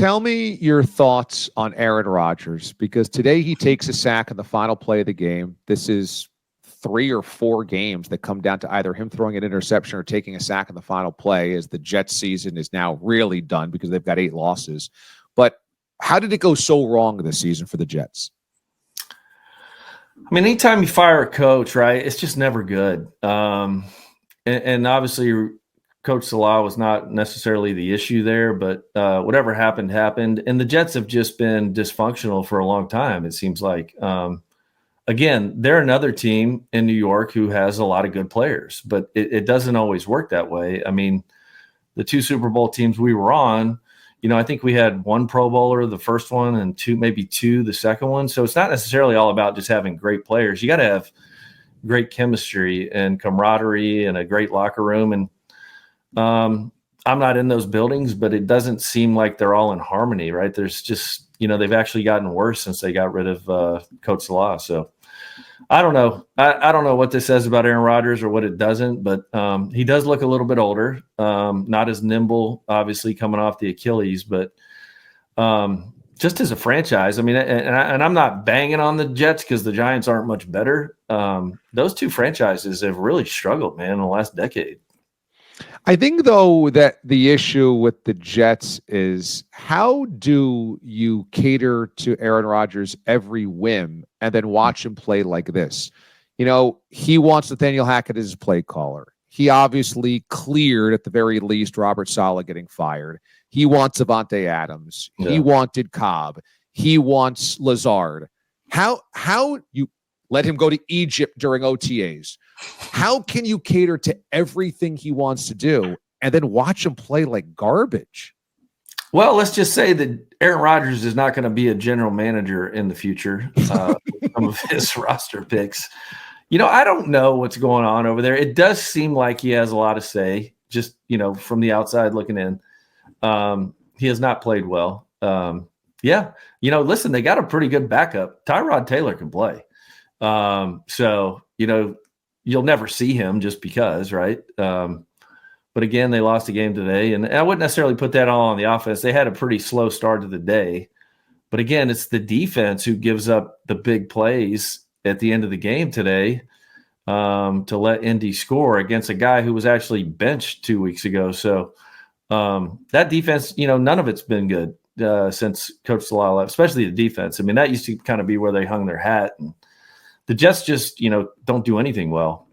tell me your thoughts on Aaron Rodgers, because today he takes a sack in the final play of the game. This is 3 or 4 games that come down to either him throwing an interception or taking a sack in the final play, as the Jets season is now really done because they've got 8 losses. But how did it go so wrong this season for the Jets? I mean, anytime you fire a coach, right, it's just never good. And obviously Coach Salah was not necessarily the issue there, but whatever happened, happened. And the Jets have just been dysfunctional for a long time, it seems like. Again, they're another team in New York who has a lot of good players, but it doesn't always work that way. I mean, the 2 Super Bowl teams we were on, I think we had 1 Pro Bowler, the first one, and maybe 2, the second one. So it's not necessarily all about just having great players. You got to have great chemistry and camaraderie and a great locker room. And I'm not in those buildings, but it doesn't seem like they're all in harmony, right? There's just, they've actually gotten worse since they got rid of Coach Salah. So I don't know. I don't know what this says about Aaron Rodgers or what it doesn't, but he does look a little bit older, not as nimble, obviously coming off the Achilles, but just as a franchise, I mean, and I'm not banging on the Jets because the Giants aren't much better. Those 2 franchises have really struggled, man, in the last decade. I think, though, that the issue with the Jets is, how do you cater to Aaron Rodgers' every whim and then watch him play like this? He wants Nathaniel Hackett as his play caller. He obviously cleared, at the very least, Robert Saleh getting fired. He wants Avante Adams. Yeah. He wanted Cobb. He wants Lazard. How you let him go to Egypt during OTAs? How can you cater to everything he wants to do and then watch him play like garbage? Well, let's just say that Aaron Rodgers is not going to be a general manager in the future. Some of his roster picks. I don't know what's going on over there. It does seem like he has a lot to say, just, from the outside looking in. He has not played well. Listen, they got a pretty good backup. Tyrod Taylor can play. So, you'll never see him just because, right? But again, they lost a game today, and I wouldn't necessarily put that all on the offense. They had a pretty slow start to the day. But again, it's the defense who gives up the big plays at the end of the game today to let Indy score against a guy who was actually benched 2 weeks ago. So that defense, none of it's been good since Coach Salah left, especially the defense. I mean, that used to kind of be where they hung their hat. And the Jets just, don't do anything well.